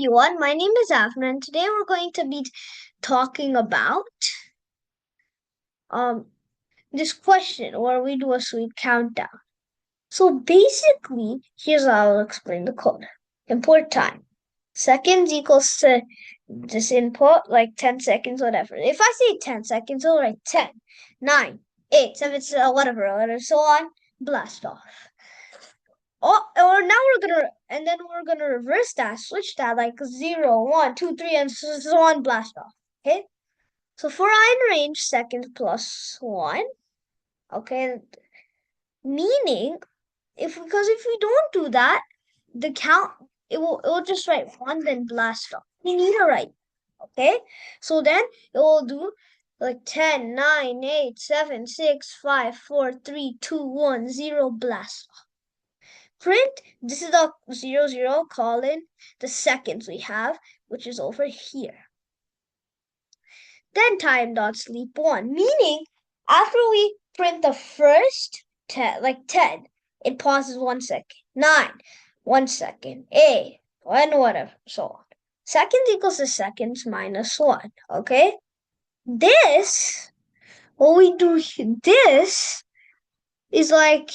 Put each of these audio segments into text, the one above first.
everyone, my name is Afna and today we're going to be talking about this question where we do a sweet countdown. So basically, here's how I'll explain the code. Input time. Seconds equals to this input, like 10 seconds, whatever. If I say 10 seconds, I'll write 10, 9, 8, 7, whatever, and so on, blast off. Oh, or now we're gonna reverse that, switch that like 0, 1, 2, 3, and so on, blast off. Okay. So for I in range, seconds plus 1. Okay. Meaning, because if we don't do that, the count it will just write 1 then blast off. We need to write. Okay. So then it will do like 10, 9, 8, 7, 6, 5, 4, 3, 2, 1, 0, blast off. Print, this is the 00 colon, the seconds we have, which is over here. Then time dot sleep 1, meaning after we print the first 10, like 10, it pauses 1 second. 9, 1 second. 8, and whatever, so on. Seconds equals to seconds minus 1, okay? This, what we do, this is like,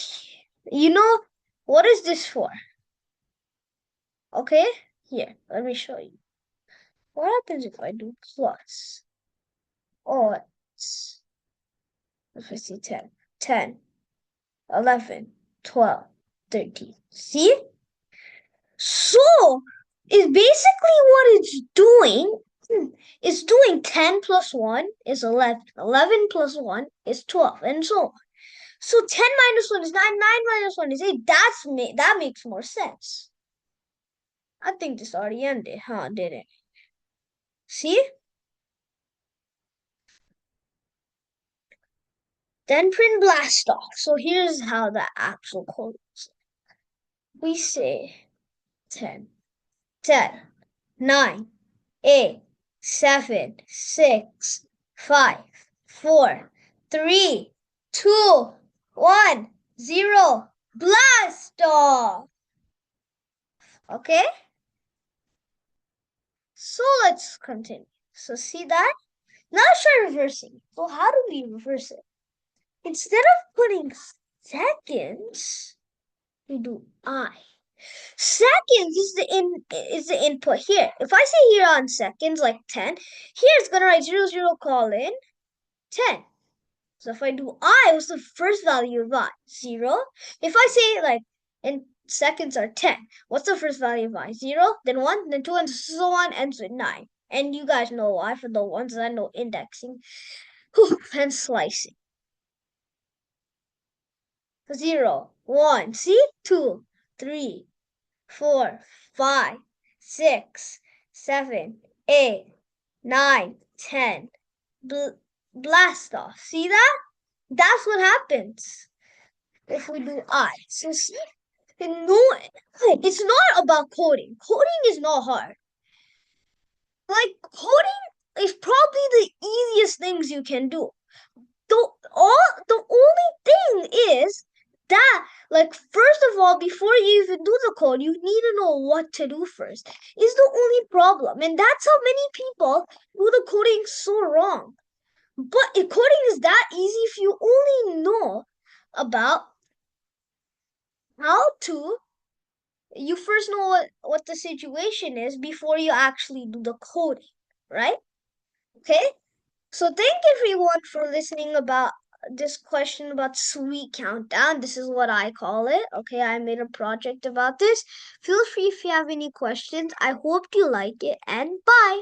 what is this for? Okay, here, let me show you. What happens if I do plus? Oh, if I see 10, 10, 11, 12, 13. See? So, it's basically what it's doing. It's doing 10 plus 1 is 11. 11 plus 1 is 12, and so on. So 10 minus 1 is 9, 9 minus 1 is 8. That makes more sense. I think this already ended, huh? Did it? See? Then print blast off. So here's how the actual code looks. We say 10, 10, 9, 8, 7, 6, 5, 4, 3, 2, 1, 0, blast off. Okay? So let's continue. So see that? Now let's try reversing. So how do we reverse it? Instead of putting seconds, we do I. Seconds is the input here. If I say here on seconds, like 10, here it's gonna write 00 colon 10. So if I do I, what's the first value of I? 0. If I say like in seconds are 10, what's the first value of I? 0, then 1, then 2, and so on, ends with 9. And you guys know why for the ones that know indexing. And slicing. 0, 1, see? 2, 3, 4, 5, 6, 7, 8, 9, 10. Blast off. See that? That's what happens if we do I. So see, it's not about coding. Coding is not hard. Like, coding is probably the easiest things you can do. The only thing is that, like, first of all, before you even do the code, you need to know what to do first. Is the only problem. And that's how many people do the coding so wrong. But if coding is that easy if you only know about how to, you first know what the situation is before you actually do the coding, right? Okay? So thank everyone for listening about this question about sweet countdown. This is what I call it. Okay, I made a project about this. Feel free if you have any questions. I hope you like it, and bye.